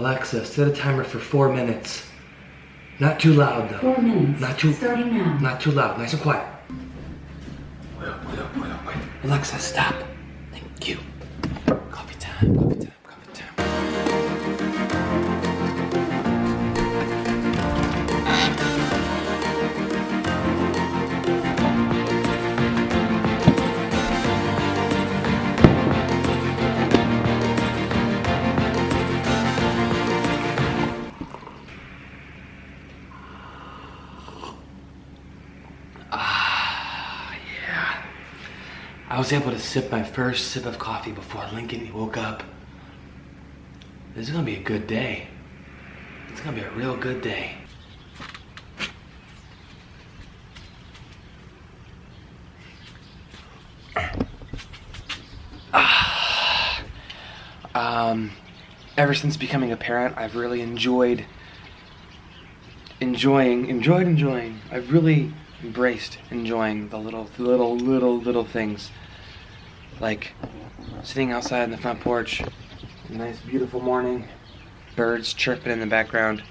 Alexa, set a timer for 4 minutes. Not too loud though. 4 minutes. Not too, starting now. Not too loud, nice and quiet. Wait. Alexa, stop. Thank you. Coffee time, coffee time, coffee time. I was able to sip my first sip of coffee before Lincoln woke up. This is gonna be a good day. It's gonna be a real good day. Ever since becoming a parent, I've really enjoyed. I've really embraced enjoying the little things. Like sitting outside on the front porch, a nice beautiful morning, birds chirping in the background,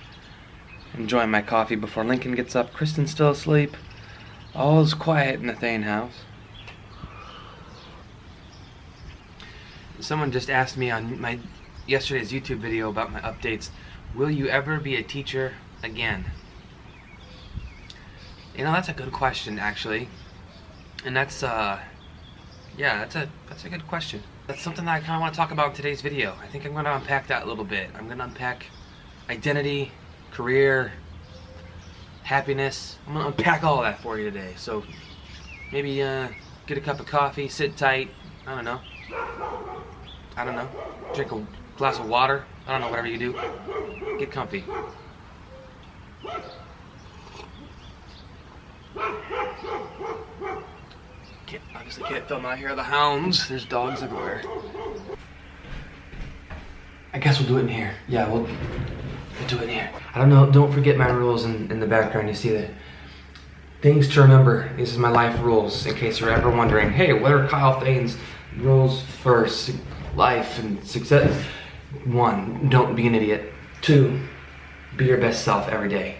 enjoying my coffee before Lincoln gets up, Kristen's still asleep, all is quiet in the Thain house. Someone just asked me on my yesterday's YouTube video about my updates, will you ever be a teacher again? You know, that's a good question actually, and that's that's a good question. That's something that I kind of want to talk about in today's video. I think I'm going to unpack that a little bit. I'm going to unpack identity, career, happiness. I'm going to unpack all of that for you today. So maybe get a cup of coffee, sit tight, I don't know, drink a glass of water, I don't know, whatever you do, get comfy. Obviously can't film out here of the hounds. There's dogs everywhere. I guess we'll do it in here. Yeah, we'll do it in here. I don't know, don't forget my rules in the background. You see the things to remember. These are my life rules in case you're ever wondering, hey, what are Kyle Thain's rules for life and success? 1, don't be an idiot. 2, be your best self every day.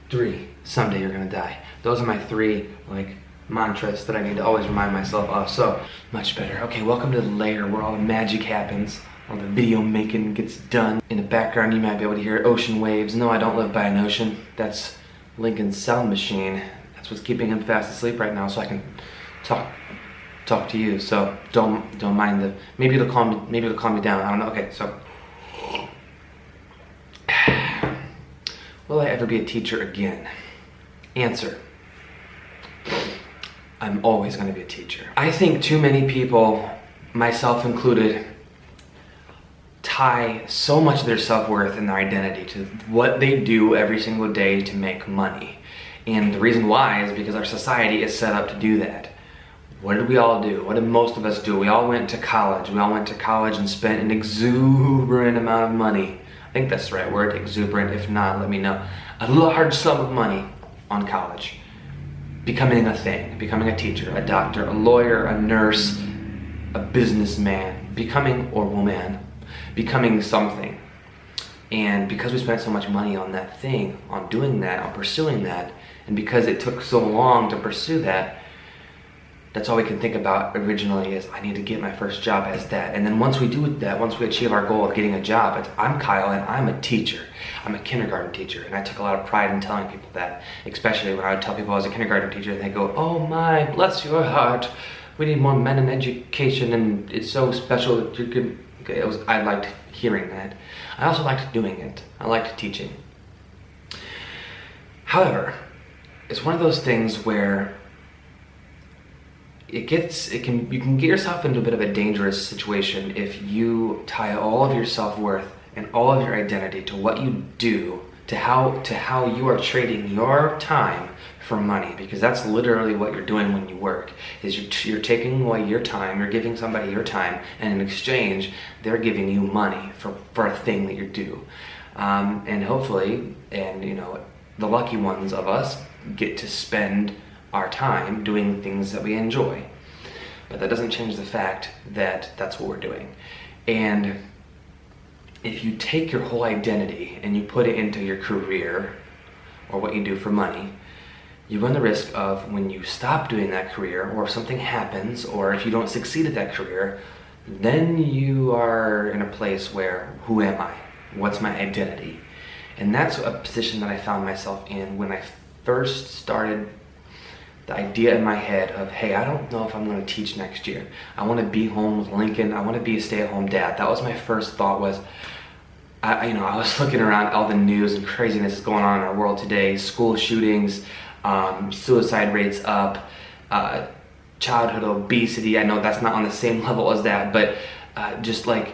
3, someday you're gonna die. Those are my 3 mantras that I need to always remind myself of. So much better. Okay, welcome to the lair where all the magic happens, all the video making gets done. In the background you might be able to hear ocean waves. No, I don't live by an ocean. That's Lincoln's sound machine. That's what's keeping him fast asleep right now, so I can talk to you. So don't mind the, maybe it'll calm me down. I don't know. Okay, so will I ever be a teacher again? Answer: I'm always going to be a teacher. I think too many people, myself included, tie so much of their self-worth and their identity to what they do every single day to make money. And the reason why is because our society is set up to do that. What did we all do? What did most of us do? We all went to college. We all went to college and spent an exuberant amount of money. I think that's the right word, exuberant. If not, let me know. A large sum of money on college. Becoming a thing, becoming a teacher, a doctor, a lawyer, a nurse, a businessman, becoming, or woman, becoming something. And because we spent so much money on that thing, on doing that, on pursuing that, and because it took so long to pursue that, that's all we can think about originally is, I need to get my first job as that. And then once we do that, once we achieve our goal of getting a job, it's, I'm Kyle and I'm a teacher. I'm a kindergarten teacher. And I took a lot of pride in telling people that, especially when I would tell people I was a kindergarten teacher and they go, oh my, bless your heart. We need more men in education and it's so special that you could, okay, I liked hearing that. I also liked doing it. I liked teaching. However, it's one of those things where you can get yourself into a bit of a dangerous situation if you tie all of your self-worth and all of your identity to what you do, to how you are trading your time for money, because that's literally what you're doing when you work, is you're taking away your time, you're giving somebody your time, and in exchange, they're giving you money for a thing that you do. And hopefully, and you know, the lucky ones of us get to spend our time doing things that we enjoy. But that doesn't change the fact that that's what we're doing. And if you take your whole identity and you put it into your career or what you do for money, you run the risk of when you stop doing that career, or if something happens, or if you don't succeed at that career, then you are in a place where, who am I? What's my identity? And that's a position that I found myself in when I first started. The idea in my head of, hey, I don't know if I'm going to teach next year. I want to be home with Lincoln. I want to be a stay-at-home dad. That was my first thought. Was I was looking around all the news and craziness is going on in our world today. School shootings, suicide rates up, childhood obesity. I know that's not on the same level as that, but just like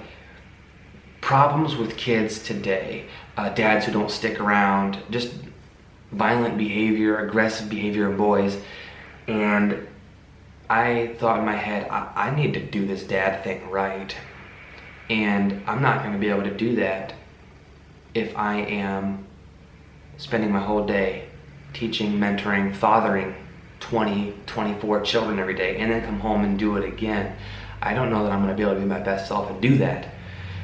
problems with kids today, dads who don't stick around, just violent behavior, aggressive behavior in boys. And I thought in my head, I need to do this dad thing right. And I'm not going to be able to do that if I am spending my whole day teaching, mentoring, fathering 20, 24 children every day, and then come home and do it again. I don't know that I'm going to be able to be my best self and do that.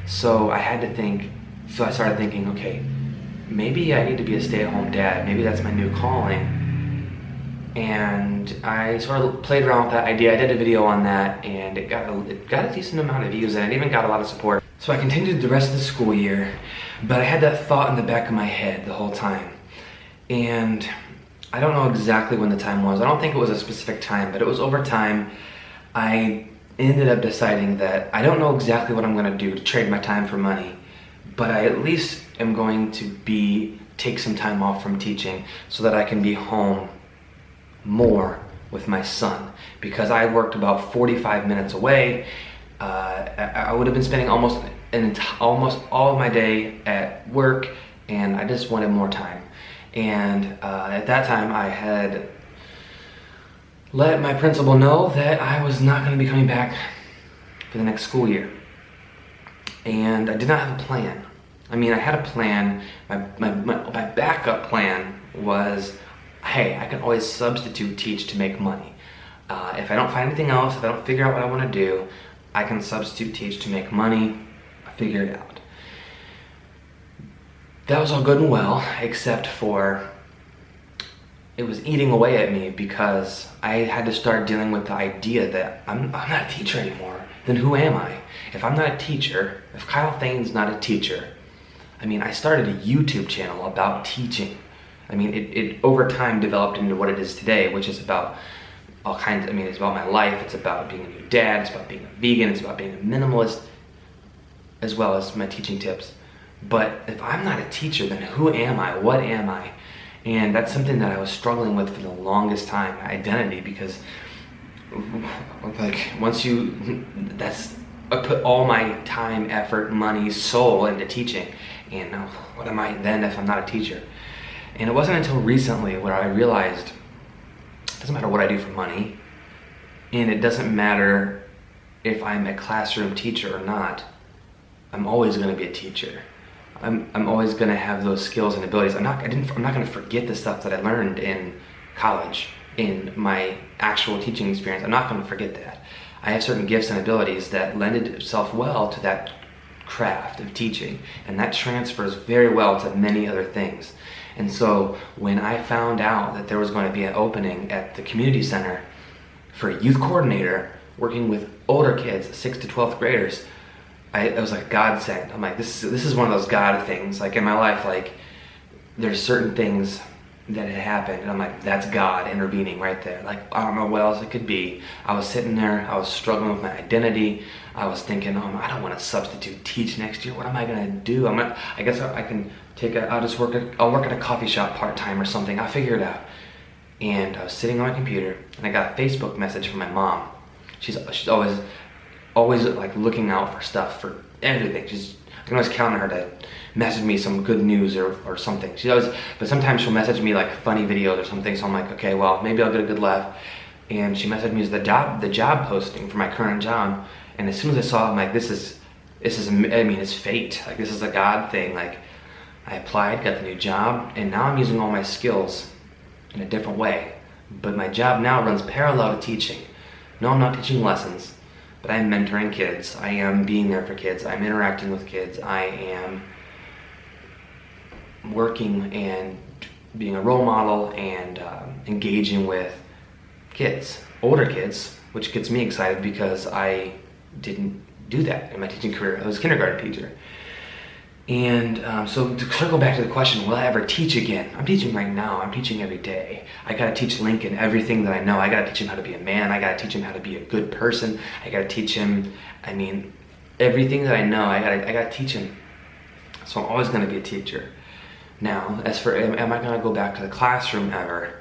So I started thinking, okay, maybe I need to be a stay-at-home dad. Maybe that's my new calling. And I sort of played around with that idea. I did a video on that, and it got a decent amount of views, and it even got a lot of support. So I continued the rest of the school year, but I had that thought in the back of my head the whole time. And I don't know exactly when the time was. I don't think it was a specific time, but it was over time. I ended up deciding that I don't know exactly what I'm going to do to trade my time for money, but I at least am going to take some time off from teaching so that I can be home more with my son, because I worked about 45 minutes away. I would have been spending almost all of my day at work, and I just wanted more time. And at that time I had let my principal know that I was not going to be coming back for the next school year. And I did not have a plan. I mean, I had a plan. My backup plan was, hey, I can always substitute teach to make money. If I don't find anything else, if I don't figure out what I want to do, I can substitute teach to make money. I figured it out. That was all good and well, except for it was eating away at me, because I had to start dealing with the idea that I'm not a teacher anymore. Then who am I? If I'm not a teacher, if Kyle Thain's not a teacher, I mean, I started a YouTube channel about teaching. I mean, it over time developed into what it is today, which is about all kinds. I mean, it's about my life. It's about being a new dad. It's about being a vegan. It's about being a minimalist, as well as my teaching tips. But if I'm not a teacher, then who am I? What am I? And that's something that I was struggling with for the longest time, my identity, because like I put all my time, effort, money, soul into teaching. And now what am I then if I'm not a teacher? And it wasn't until recently where I realized it doesn't matter what I do for money, and it doesn't matter if I'm a classroom teacher or not, I'm always going to be a teacher. I'm always going to have those skills and abilities. I'm not going to forget the stuff that I learned in college, in my actual teaching experience. I'm not going to forget that. I have certain gifts and abilities that lend itself well to that craft of teaching, and that transfers very well to many other things. And so when I found out that there was going to be an opening at the community center for a youth coordinator working with older kids, 6th to 12th graders, it was like God sent. I'm like, this is one of those God things. Like in my life, like there's certain things that had happened, and I'm like, that's God intervening right there. Like, I don't know what else it could be. I was sitting there, I was struggling with my identity. I was thinking, I don't want to substitute teach next year. What am I gonna do? I guess I can I'll work at a coffee shop part-time or something. I'll figure it out. And I was sitting on my computer, and I got a Facebook message from my mom. She's always like looking out for stuff, for everything. I can always count on her to message me some good news or something. But sometimes she'll message me like funny videos or something, so I'm like, okay, well, maybe I'll get a good laugh. And she messaged me the job posting for my current job, and as soon as I saw it, I'm like, this is, I mean, it's fate. Like, this is a God thing. Like, I applied, got the new job, and now I'm using all my skills in a different way. But my job now runs parallel to teaching. No, I'm not teaching lessons. but I am mentoring kids. I am being there for kids. I'm interacting with kids. I am working and being a role model and engaging with kids, older kids, which gets me excited because I didn't do that in my teaching career. I was a kindergarten teacher. And so to circle back to the question, will I ever teach again? I'm teaching right now. I'm teaching every day. I gotta teach Lincoln everything that I know. I gotta teach him how to be a man. I gotta teach him how to be a good person. I gotta teach him, everything that I know, I gotta teach him. So I'm always gonna be a teacher. Now, as for am I gonna go back to the classroom ever?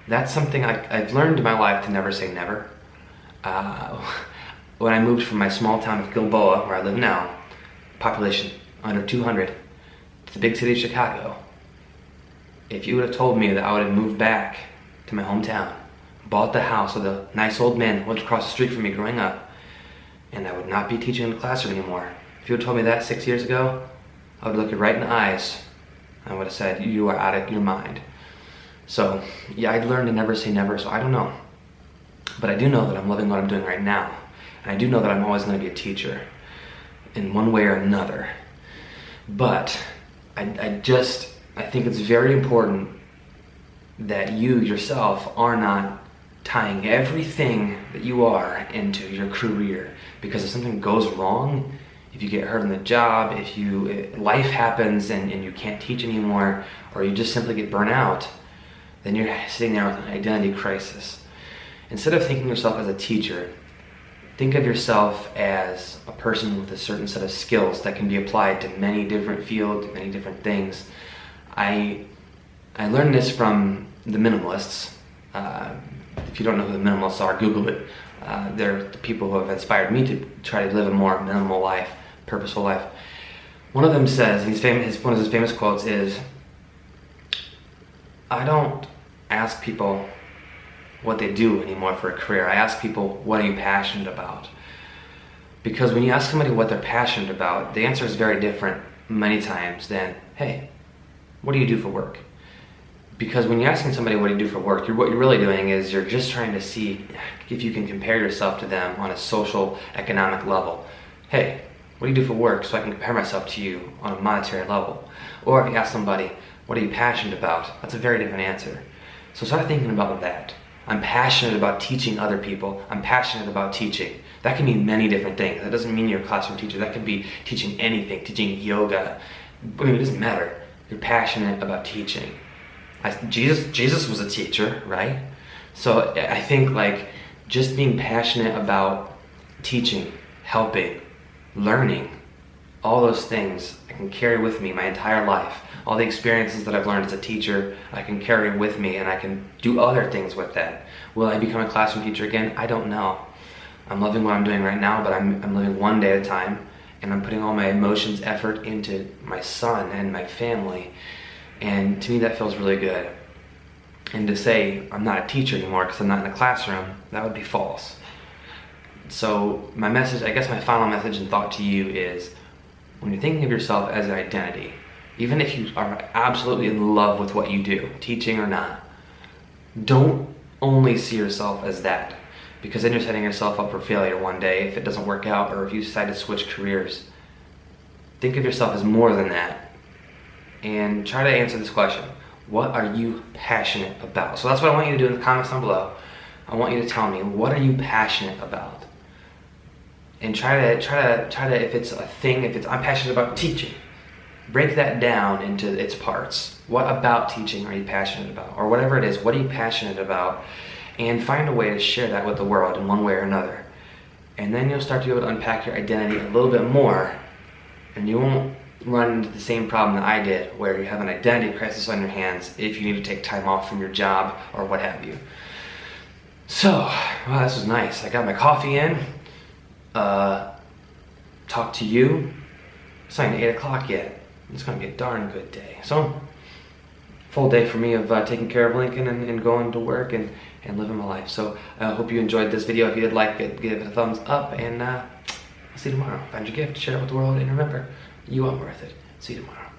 That's something I've learned in my life to never say never. When I moved from my small town of Gilboa, where I live now, population under 200, to the big city of Chicago, if you would have told me that I would have moved back to my hometown, bought the house with a nice old man who lived across the street from me growing up, and I would not be teaching in the classroom anymore, if you would have told me that 6 years ago, I would look you right in the eyes. I would have said, you are out of your mind. So, yeah, I'd learned to never say never, so I don't know. But I do know that I'm loving what I'm doing right now. And I do know that I'm always going to be a teacher in one way or another. But I think it's very important that you yourself are not tying everything that you are into your career. Because if something goes wrong, if you get hurt on the job, if life happens and you can't teach anymore, or you just simply get burnt out, then you're sitting there with an identity crisis. Instead of thinking of yourself as a teacher, think of yourself as a person with a certain set of skills that can be applied to many different fields, many different things. I learned this from the minimalists. If you don't know who the minimalists are, Google it. They're the people who have inspired me to try to live a more minimal life, purposeful life. One of them says, one of his famous quotes is, I don't ask people what they do anymore for a career. I ask people, what are you passionate about? Because when you ask somebody what they're passionate about, the answer is very different many times than, hey, what do you do for work? Because when you're asking somebody what do you do for work, what you're really doing is you're just trying to see if you can compare yourself to them on a social, economic level. Hey, what do you do for work so I can compare myself to you on a monetary level? Or if you ask somebody, what are you passionate about? That's a very different answer. So start thinking about that. I'm passionate about teaching other people. I'm passionate about teaching. That can mean many different things. That doesn't mean you're a classroom teacher. That could be teaching anything, teaching yoga. It doesn't matter. You're passionate about teaching. Jesus was a teacher, right? So I think just being passionate about teaching, helping, learning, all those things I can carry with me my entire life. All the experiences that I've learned as a teacher, I can carry with me and I can do other things with that. Will I become a classroom teacher again? I don't know. I'm loving what I'm doing right now, but I'm living one day at a time, and I'm putting all my emotions, effort into my son and my family. And to me that feels really good. And to say I'm not a teacher anymore because I'm not in a classroom, that would be false. So my message, I guess my final message and thought to you is, when you're thinking of yourself as an identity, even if you are absolutely in love with what you do, teaching or not, don't only see yourself as that, because then you're setting yourself up for failure one day if it doesn't work out or if you decide to switch careers. Think of yourself as more than that and try to answer this question. What are you passionate about? So that's what I want you to do in the comments down below. I want you to tell me, what are you passionate about? And try to, if it's a thing, I'm passionate about teaching, break that down into its parts. What about teaching are you passionate about? Or whatever it is, what are you passionate about? And find a way to share that with the world in one way or another. And then you'll start to be able to unpack your identity a little bit more, and you won't run into the same problem that I did, where you have an identity crisis on your hands if you need to take time off from your job or what have you. So, well, this was nice. I got my coffee in, talked to you. It's not even 8 o'clock yet. It's gonna be a darn good day. So, full day for me of taking care of Lincoln and going to work and living my life. So, I hope you enjoyed this video. If you did like it, give it a thumbs up, and I'll see you tomorrow. Find your gift, share it with the world, and remember, you are worth it. See you tomorrow.